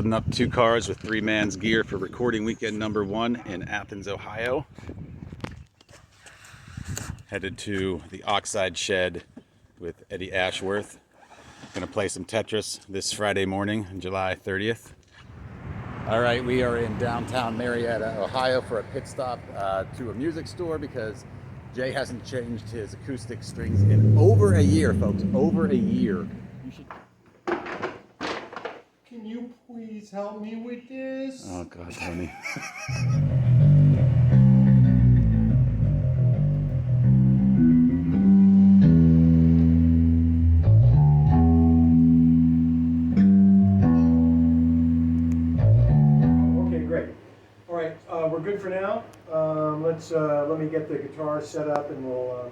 Loading up 2 cars with 3 man's gear for recording weekend number 1 in Athens, Ohio. Headed to the Oxide Shed with Eddie Ashworth. Gonna play some Tetris this Friday morning, July 30th. All right, we are in downtown Marietta, Ohio for a pit stop to a music store because Jay hasn't changed his acoustic strings in over a year, folks. Over a year. You should... Can you please help me with this? Oh God, Tony. Okay, great. All right, we're good for now. Let me get the guitar set up and we'll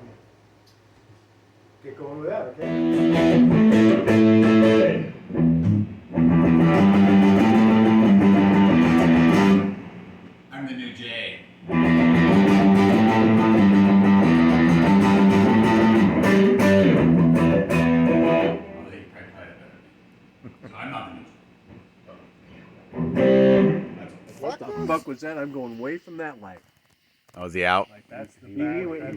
get going with that, okay? I'm the new Jay. Oh, they probably play it better. So I'm not the new Jay. What the fuck was that? I'm going way from that light. Oh, is he out? Like that's the he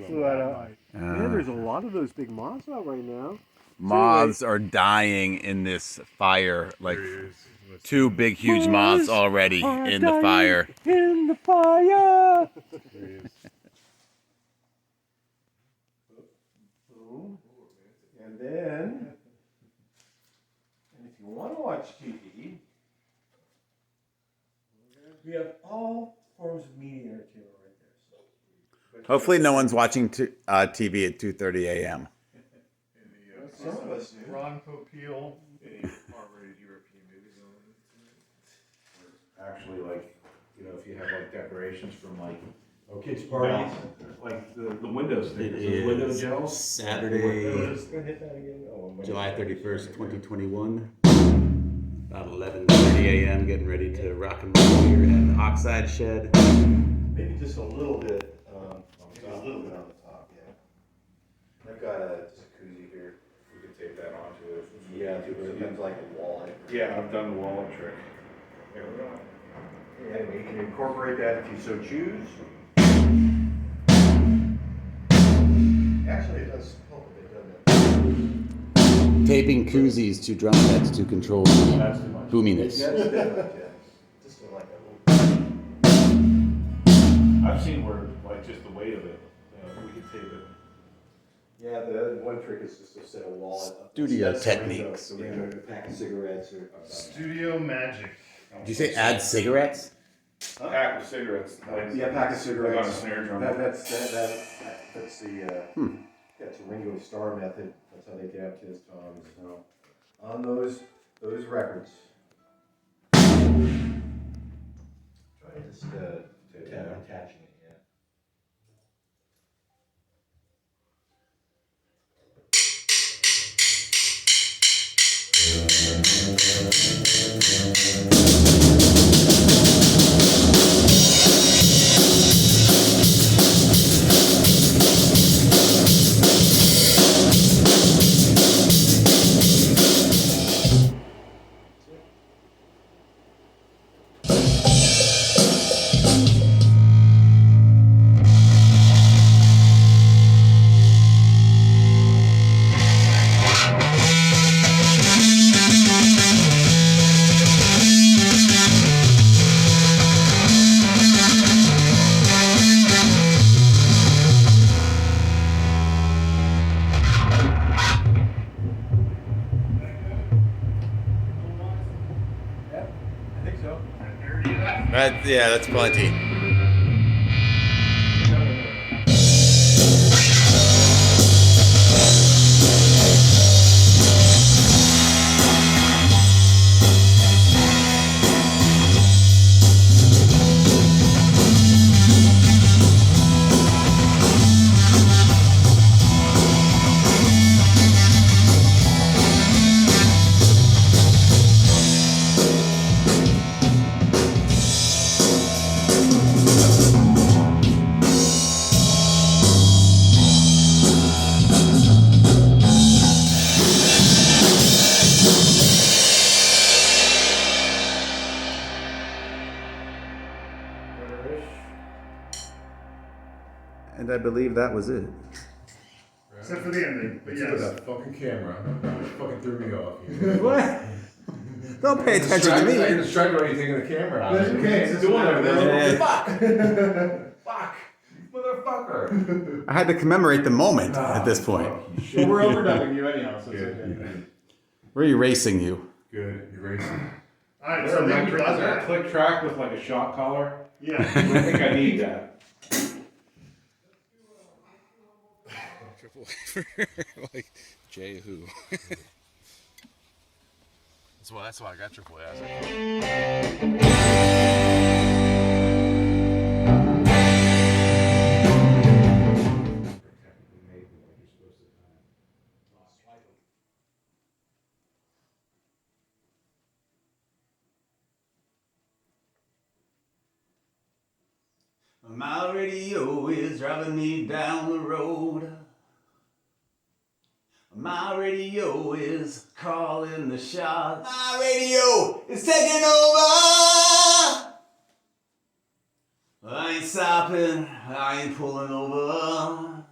flew out. Man, there's a lot of those big moths out right now. Moths are dying in this fire. Like 2 big, huge moths already in the fire. In the fire. And then, and if you want to watch TV, we have all forms of media entertainment right there. So, Hopefully no one's watching TV at 2:30 a.m. some of us do. Ron Popeil, any R-rated European movies on Actually, like, you know, if you have like decorations from like Kids parties. like the windows thing, It window is gels. Saturday, Hit that again. Oh, July 31st, 2021. About 11:30 a.m. Getting ready to rock and roll here at the Oxide Shed. Maybe just a little bit. Maybe a little bit on the top, yeah. I've got just a koozie here. We could tape that onto it. Yeah, it depends like a wallet. Yeah, I've done the wallet trick. There we go. And we can incorporate that if you so choose. Actually, it does help a bit, doesn't it? Taping koozies to drum heads to control the That's too much. boominess. Yeah, it's a bit much, yeah. Just like a little. I've seen where like just the weight of it, we could tape it. Yeah, the one trick is just to set a wallet up. Studio That's techniques. So we're going to pack of cigarettes or. Studio Magic. Did you say add cigarettes? Pack of cigarettes. Yeah, pack of cigarettes. Like on a snare drum. That's the that's the Ringo Starr method. That's how they dabbed his toms. So on those records, try to just attaching it. Yeah. I think so. Yeah, that's plenty. I believe that was it. Except for the ending, but Except for yes. that fucking camera. It fucking threw me off. Here. What? Don't pay attention to I me. get distracted when you're taking the camera out. That's okay, It's it's doing fine. everything. Yeah. Fuck! Motherfucker! I had to commemorate the moment at this point. Well, we're overdubbing you anyhow, so it's okay. Good. We're erasing you. Good. You're racing. Alright, so I think we've done Is there a that. click track with like a shot collar? Yeah. I think I need that. Like J who? That's why I got triple A. My radio is driving me down the road. My radio is calling the shots. My radio is taking over. I ain't stopping, I ain't pulling over.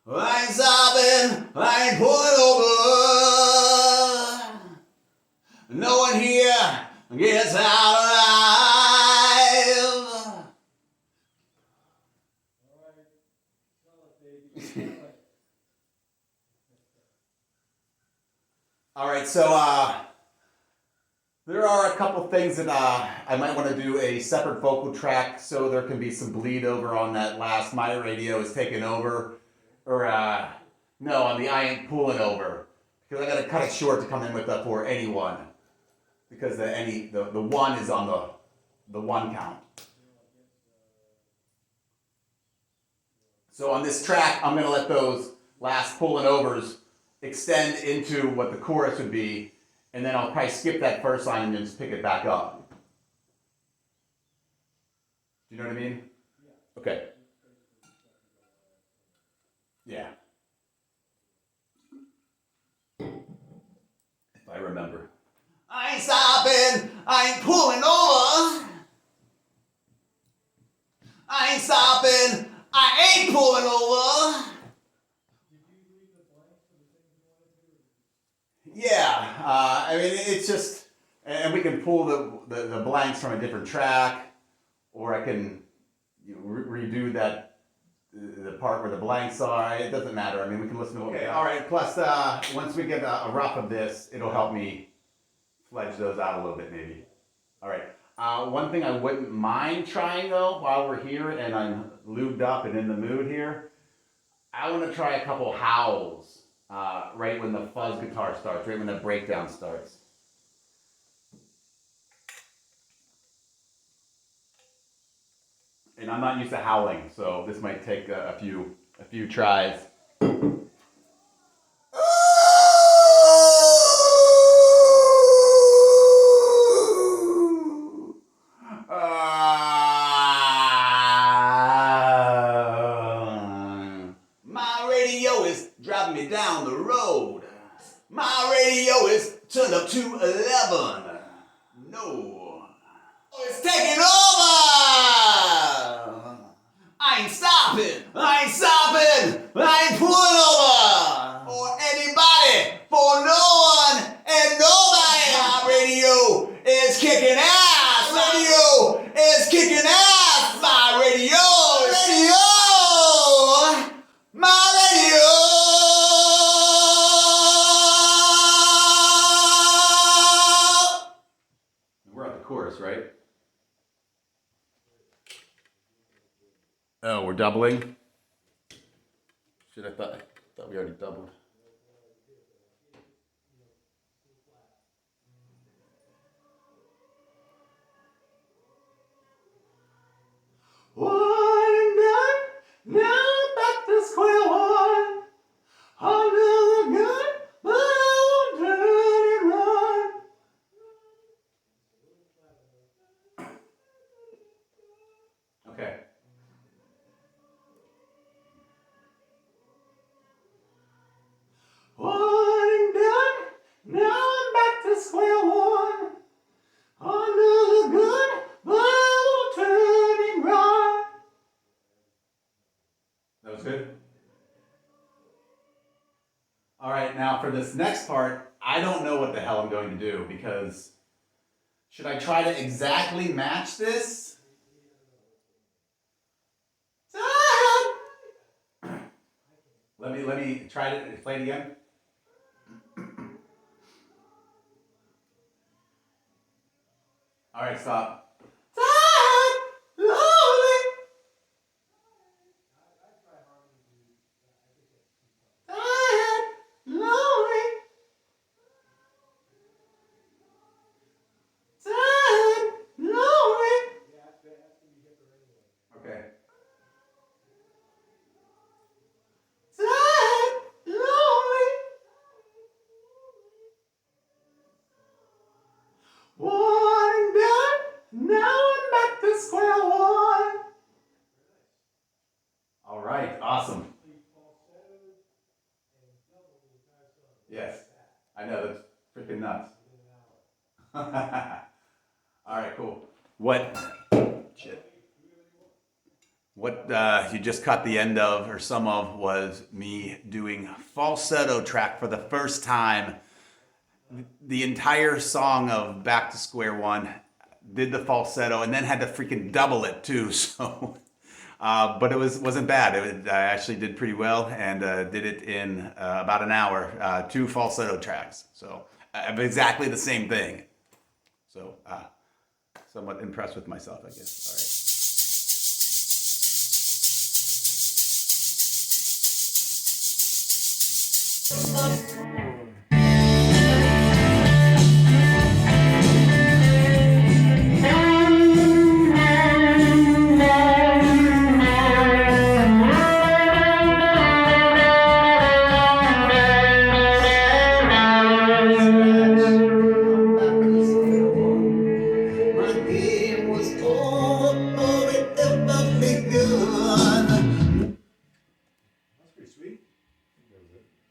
I ain't stopping, I ain't pulling over. No one here gets out alive. All right, so there are a couple things that I might want to do a separate vocal track so there can be some bleed over on that last My Radio is taking over, or no, on the I Ain't Pulling Over, because I got to cut it short to come in with the For Anyone, because the one is on the one count. So on this track, I'm going to let those last pulling overs extend into what the chorus would be, and then I'll probably skip that first line and then just pick it back up. Do you know what I mean? Yeah. Okay. Yeah. If I remember. I ain't stopping, I ain't pulling over. I ain't stopping, I ain't pulling over. Yeah, I mean, it's just, and we can pull the blanks from a different track, or I can redo the part where the blanks are. It doesn't matter. I mean, we can listen to what we got. All right, plus, once we get a rough of this, it'll help me fledge those out a little bit, maybe. All right. One thing I wouldn't mind trying, though, while we're here and I'm lubed up and in the mood here, I want to try a couple howls. Right when the fuzz guitar starts, right when the breakdown starts. And I'm not used to howling, so this might take a few tries. My radio is driving me down the road. My radio is turned up to 11. No. It's taking over. I ain't stopping. I ain't stopping. I ain't pulling over. For anybody. For no one and nobody. My radio is kicking ass. Radio is kicking ass. My radio. My radio. We're at the chorus, right? Oh, we're doubling? I thought we already doubled. One night, now back to square one. Under the gun, but I won't turn and run. Okay. All right, now for this next part, I don't know what the hell I'm going to do because should I try to exactly match this? Let me try to play it again. All right, stop. Okay. One done. Now I'm back to square one. All right, awesome. Yes, I know, that's freaking nuts. All right, cool. What? Shit. What you just caught the end of, or some of, was me doing falsetto track for the first time. The entire song of Back to Square One, did the falsetto, and then had to freaking double it too. So, but it wasn't bad. I actually did pretty well, and did it in about an hour, 2 falsetto tracks. So exactly the same thing. So somewhat impressed with myself, I guess. All right.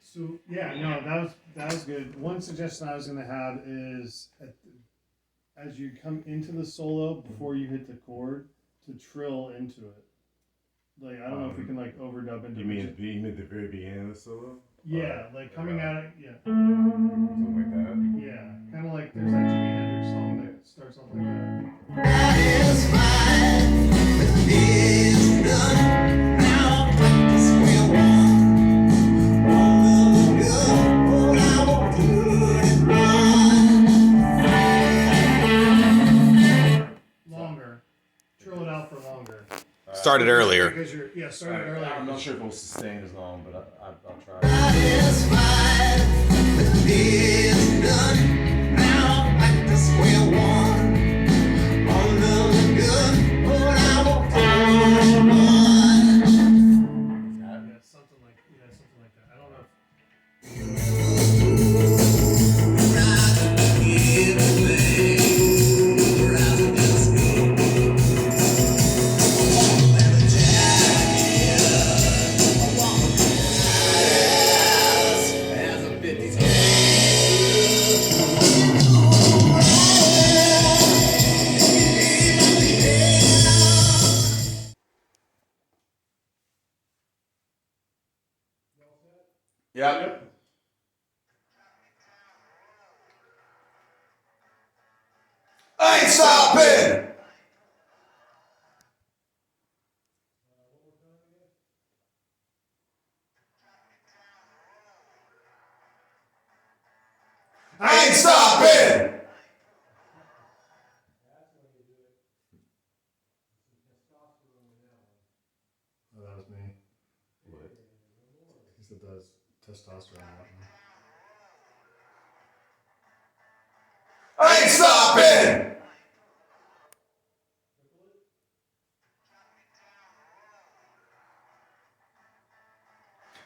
So yeah, no, that was good. One suggestion I was gonna have is as you come into the solo before you hit the chord to trill into it. Like I don't know if we can like overdub into. You mean the very beginning of the solo? Yeah, like coming out of Something like that. yeah, kind of like there's that Jimi Hendrix song that starts off like that. Longer, trill it out for longer. Started earlier. Because you're started earlier. I'm not sure if it'll sustain as long, but I'll try. Something like that. I don't know. Yep. I ain't stopping! I ain't stopping! Oh, that was me. What? He said that's testosterone. I ain't stopping!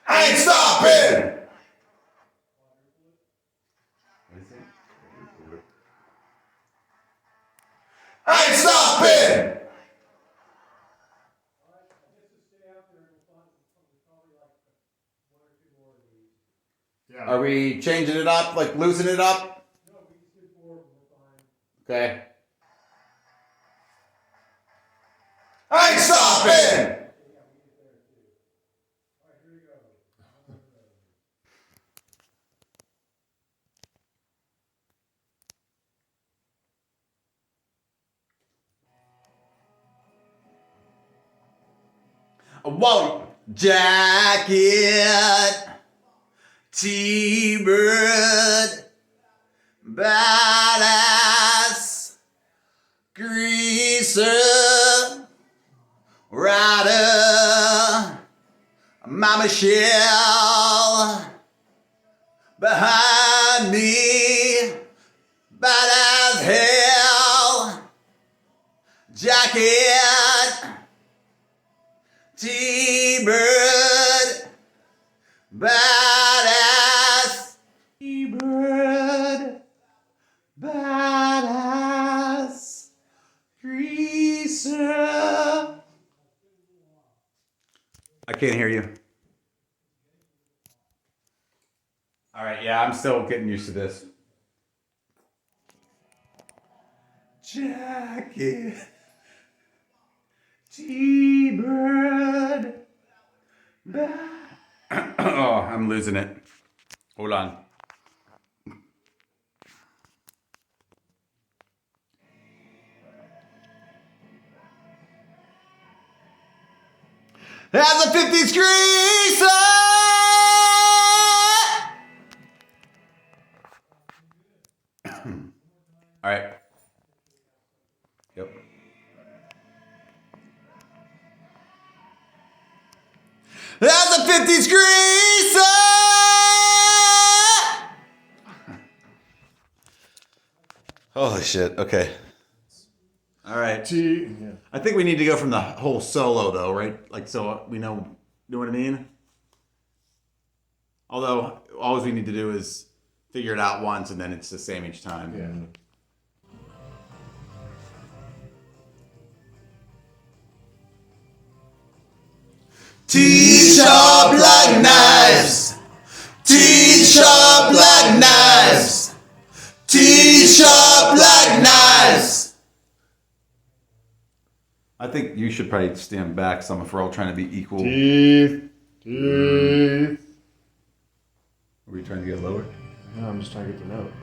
I ain't stopping! I ain't stopping! Yeah. Are we changing it up, like loosening it up? No, we just did 4 of them, we're fine. Okay. I ain't stopping! Whoa, jacket, T-bird, badass, greaser, rider, Mama Shell, behind me, badass hell, jacket, T-bird, badass, T-bird, badass, greaser. I can't hear you. All right, yeah, I'm still getting used to this. Jacket, T-bird, oh, I'm losing it. Hold on. That's a 50s greaser! All right. Yep. That's a 50s greaser! Holy shit. Okay. All right. Yeah. I think we need to go from the whole solo though, right? Like, so we know what I mean? Although, all we need to do is figure it out once and then it's the same each time. Yeah. T-sharp like knives. T-sharp like knives. T-sharp like knives. I think you should probably stand back some if we're all trying to be equal. Teeth. Are we trying to get lower? No, I'm just trying to get the note.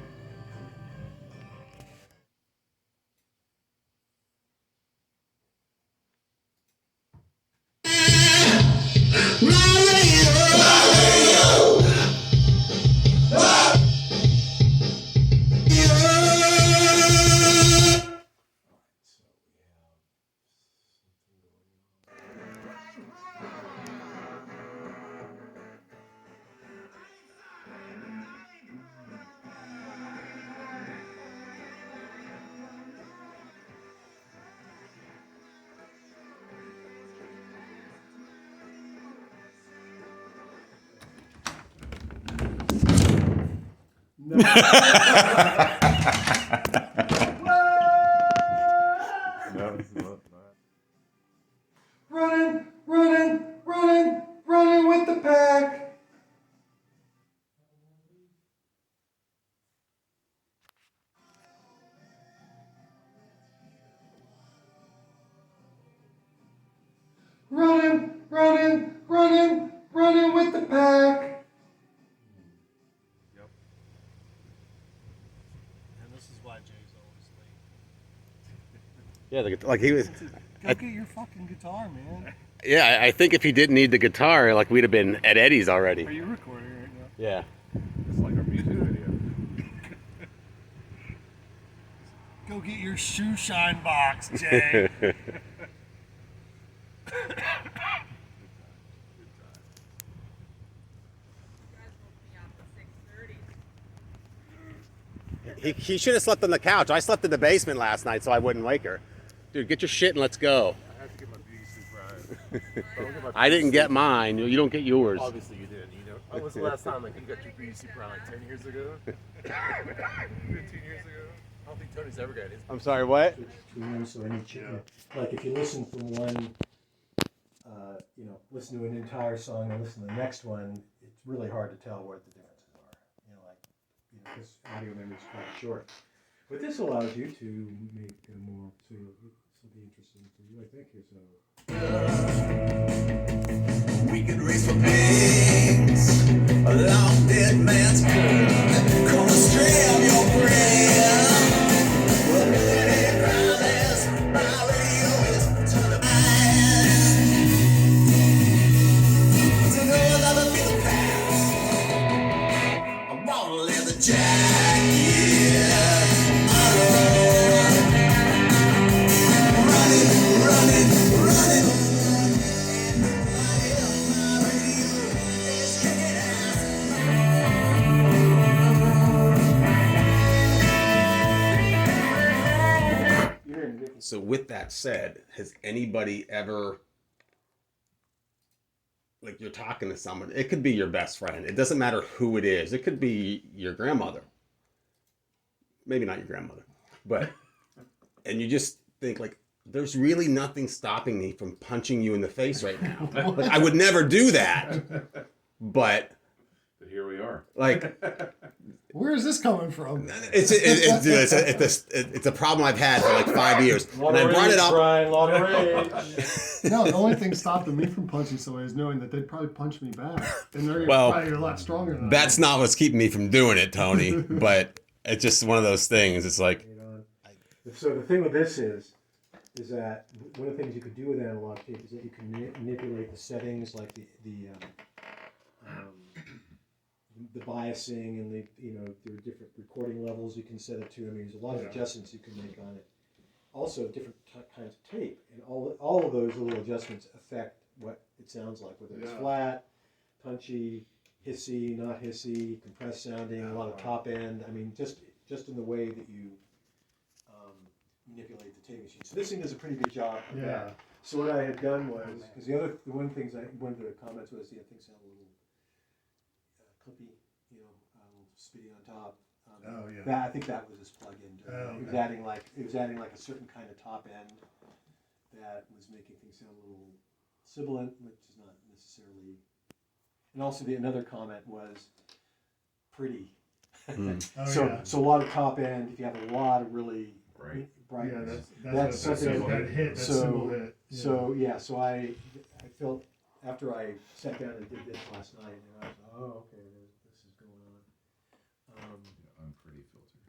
Running with the pack. Running with the pack. And this is why Jay's always late. Yeah, like he was. Go get your fucking guitar, man. Yeah, I think if he didn't need the guitar, like we'd have been at Eddie's already. Are you recording right now? Yeah. It's like a music video. Go get your shoe shine box, Jay. He should have slept on the couch. I slept in the basement last night so I wouldn't wake her. Dude, get your shit and let's go. I have to get my beauty sleep right. I didn't get mine. You don't get yours. Obviously you did. You know, when was the last time like you got your beauty sleep right? Like 10 years ago? 15 years ago? I don't think Tony's ever got his. I'm sorry, what? So any like if you listen from one, listen to an entire song and listen to the next one, it's really hard to tell what the differences are. Because audio memory is quite short. But this allows you to make a more, so it'll be interesting for you, I think. So. We could race for pigs, a long dead man's curve, come astray on your brain. Well, really promise, my radio is turn of mine. So with that said, has anybody ever, like you're talking to someone, it could be your best friend. It doesn't matter who it is. It could be your grandmother. Maybe not your grandmother, but, and you just think like, there's really nothing stopping me from punching you in the face right now. Like, I would never do that, but here we are. like, Where is this coming from? it's a problem I've had for like 5 years. And I brought it up. Brian, lot of rage. No, the only thing stopping me from punching somebody is knowing that they'd probably punch me back. And they're Well, probably a lot stronger than That's not what's keeping me from doing it, Tony. But it's just one of those things. It's like, So the thing with this is that one of the things you could do with analog tape is that you can manipulate the settings, like the biasing and there are different recording levels you can set it to. I mean, there's a lot of adjustments you can make on it. Also, different kinds of tape, and all of those little adjustments affect what it sounds like, whether it's flat, punchy, hissy, not hissy, compressed sounding, a lot of top end. I mean, just in the way that you manipulate the tape machine. So this thing does a pretty good job of that. So what I had done was, because one of the comments was, things sound a little clippy, a little spitty on top. I think that was his plug-in. It was adding like a certain kind of top end that was making things sound a little sibilant, which is not necessarily. And also another comment was pretty. So a lot of top end. If you have a lot of really bright, that's something that hit. That symbol hit. So I felt after I sat down and did this last night, and I was like, oh, okay, this is going on. Unpretty filter.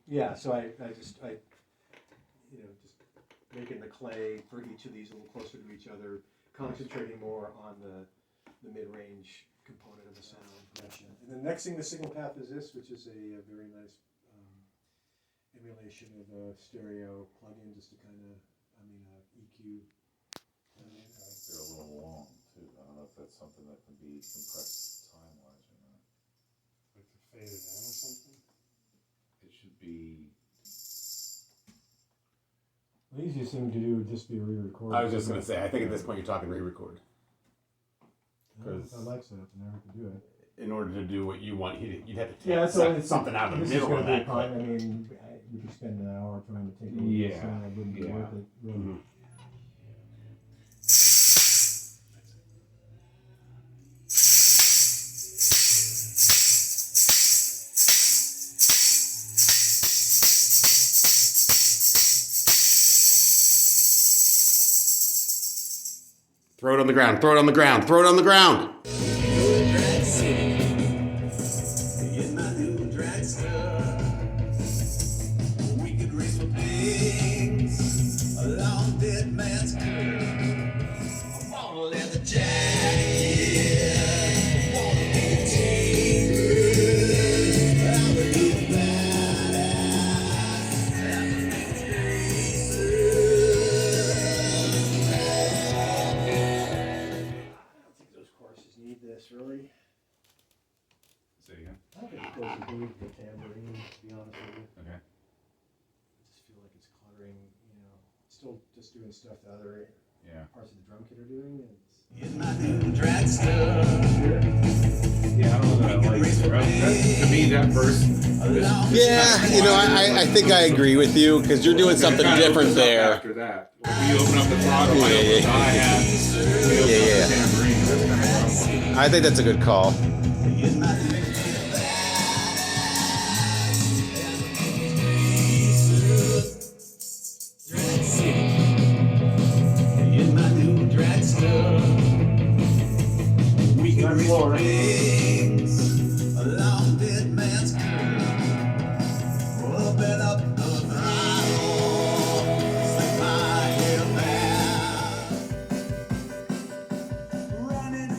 Yeah. So I just making the clay for each of these a little closer to each other, concentrating more on the mid-range component of the sound. And the next thing, the signal path is this, which is a very nice emulation of a stereo plug-in, just to kind of, EQ. They're a little long too. I don't know if that's something that can be compressed time-wise or not. Like to fade it in or something? It should be. The easiest thing to do would just be a re-record. I was just going to say, I think at this point you're talking re-record. I like setup, I never could do it. In order to do what you want, you'd have to take something out of the this middle is of gonna that. be fine. I mean, we could spend an hour trying to take a look at the sound. It wouldn't be worth it. Really. Mm-hmm. Throw it on the ground, throw it on the ground, throw it on the ground. Really? Say again. I don't think it goes to do the tambourine, to be honest with you. Okay. I just feel like it's cluttering, still just doing stuff the other parts of the drum kit are doing. In my new dragster. Yeah, I don't know that I like that. To me, that verse. Yeah, I think I agree with you because you're doing something different there. After that, when you open up the throttle, I open the hi-hat. Yeah. Tambourine. That's kind of what I'm wanting. I think that's a good call. In my new dragster. We can reach for things. A long dead man's curve. Open up the throttle. Slip my hair back. Running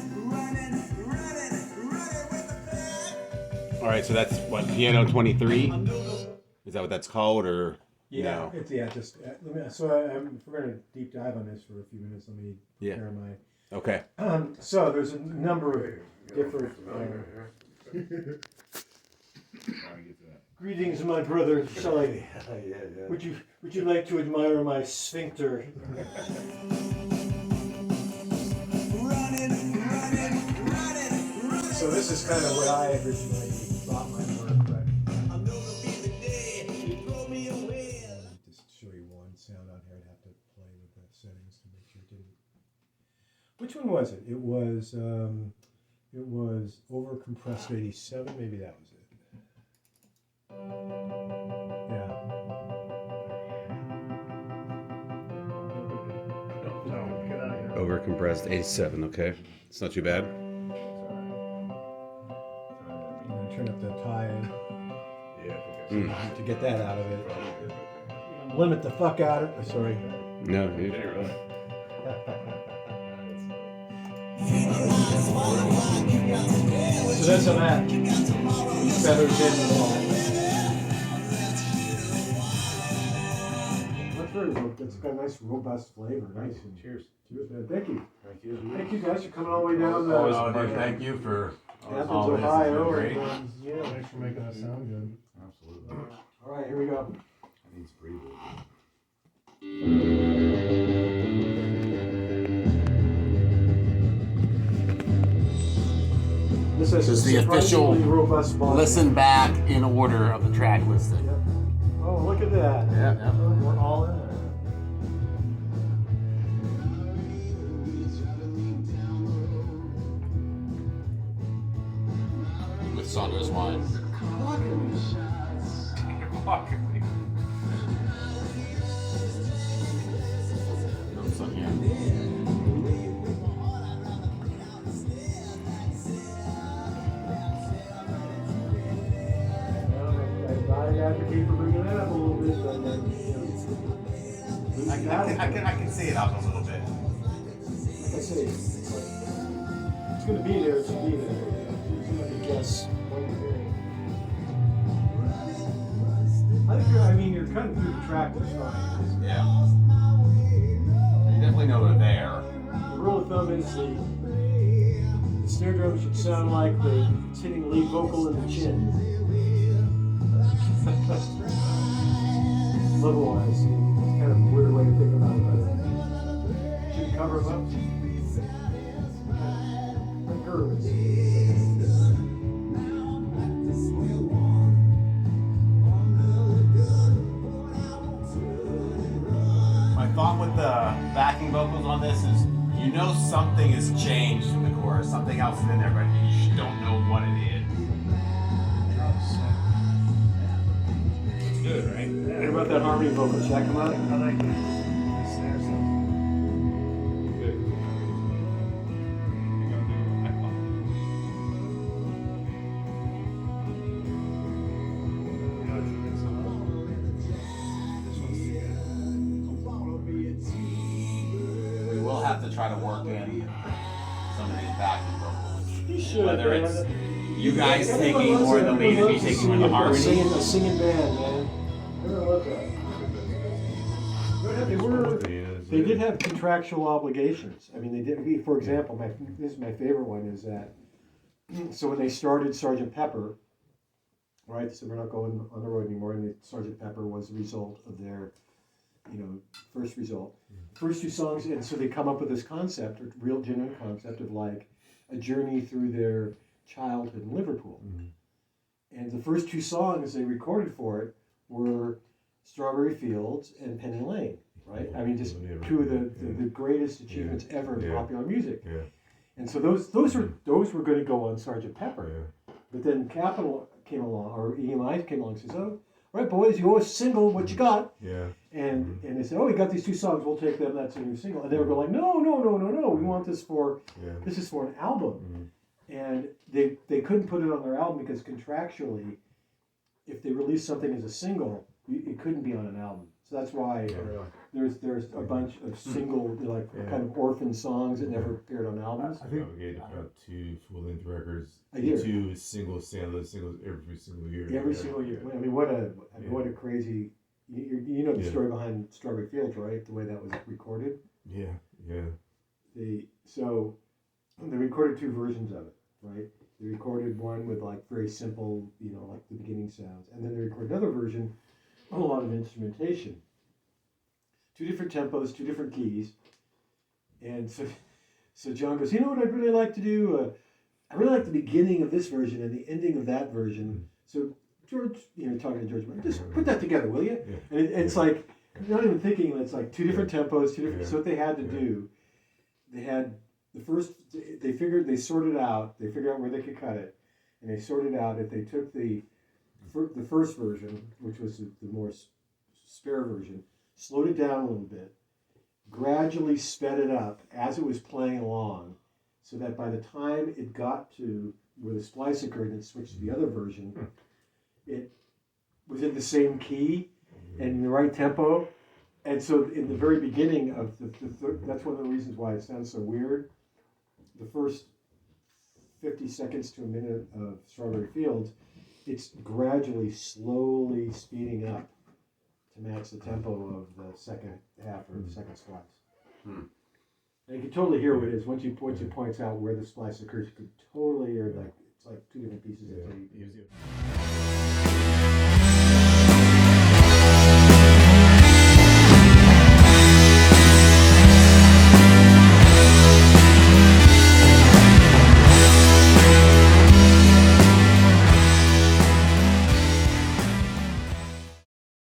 with the pack. All right, so that's what, piano 23? Is that what that's called, or Yeah, no? it's just let me. So we're going to deep dive on this for a few minutes. Let me prepare my. Okay. So there's a number of different. Greetings, my brother Sully. Would you like to admire my sphincter? So this is kind of what I originally thought my word, but just show you one sound on here. I'd have to play with the settings to make sure it didn't. Which one was it? It was over compressed 87. Maybe that was it. Yeah. No, get out of here. Over compressed 87. Okay, it's not too bad. Turn up the tie Mm. to get that out of it. Limit the fuck out of it. Sorry. No, you So that's on that. Feathers in the wall. That's very It's got a nice robust flavor. Nice. And cheers. Cheers, man. Thank you. Thank you. Thank you guys for coming all the way down. Thank you for Athens, all this. Ohio. It's been great. And, yeah. Thanks for making us sound good. Absolutely. All right, here we go. It needs breathing. This is the official surprisingly robust body. Listen back in order of the track listing. Yep. Oh, look at that. Yeah. We're all in it. With Saunders wine. Notes on here. I advocate for bringing that up a little bit, but then, I can see it up a little bit. like I say, it's going to be there. It's going to be there. It's going to be guess what you're hearing. I think you're cutting through the track just fine. Yeah. You definitely know they're there. The rule of thumb is the snare drum should sound like it's hitting lead vocal in the chin. Level-wise, it's kind of a weird way to think about it, but should cover them up. Like girls. My thought with the backing vocals on this is, you know something has changed in the chorus, something else is in there, but you just don't know what it is. It's good, right? What about that harmony vocal? Should that come out? I like the snare stuff. We will have to try to work in some of these backing vocals. You should. Whether man. it's you guys taking more of the lead and me taking more of the harmony. A singing band, man. Everyone loves that. They did have contractual obligations. I mean, they did. For example, this is my favorite one. Is that so when they started Sgt. Pepper, right? So we're not going on the road anymore, and Sgt. Pepper was the result of their, first result. First two songs, and so they come up with this concept, a real genuine concept of like a journey through their childhood in Liverpool. And the first two songs they recorded for it were Strawberry Fields and Penny Lane, right? I mean, just two of the greatest achievements ever in popular music. Yeah. And so those were going to go on Sgt. Pepper. But then Capitol came along, or EMI came along and says, "Oh, all right, boys, you owe us a single, what you got?" Yeah. And they said, "Oh, we got these two songs, we'll take them, that's a new single." And they were going like, no, we want this this is for an album. And they couldn't put it on their album because contractually, if they released something as a single, it couldn't be on an album. So that's why Really? there's a bunch of single, like kind of orphan songs that never appeared on albums. I think we get about 2 full-length records, A year. 2 singles every single year. Every single year. I mean, what a crazy. You know the Yeah. story behind Strawberry Fields, right? The way that was recorded. Yeah, yeah. So they recorded 2 versions of it, right? They recorded one with like very simple, like the beginning sounds, and then they recorded another version with a lot of instrumentation. 2 different tempos, 2 different keys, and so John goes, you know what I'd really like to do? I really like the beginning of this version and the ending of that version. So George, talking to George, just put that together, will you? Yeah. And it's like, you're not even thinking it's like 2 different tempos, 2 different. Yeah. So what they had to do, they had the first. They figured out where they could cut it, and they sorted out if they took the first version, which was the more spare version, slowed it down a little bit, gradually sped it up as it was playing along, so that by the time it got to where the splice occurred and it switched to the other version, it was in the same key and in the right tempo. And so in the very beginning of the that's one of the reasons why it sounds so weird. The first 50 seconds to a minute of Strawberry Fields, it's gradually, slowly speeding up to match the tempo of the second half or the second splice. And you can totally hear what it is. Once you points out where the splice occurs, you can totally hear it's like 2 different pieces of tape. He was-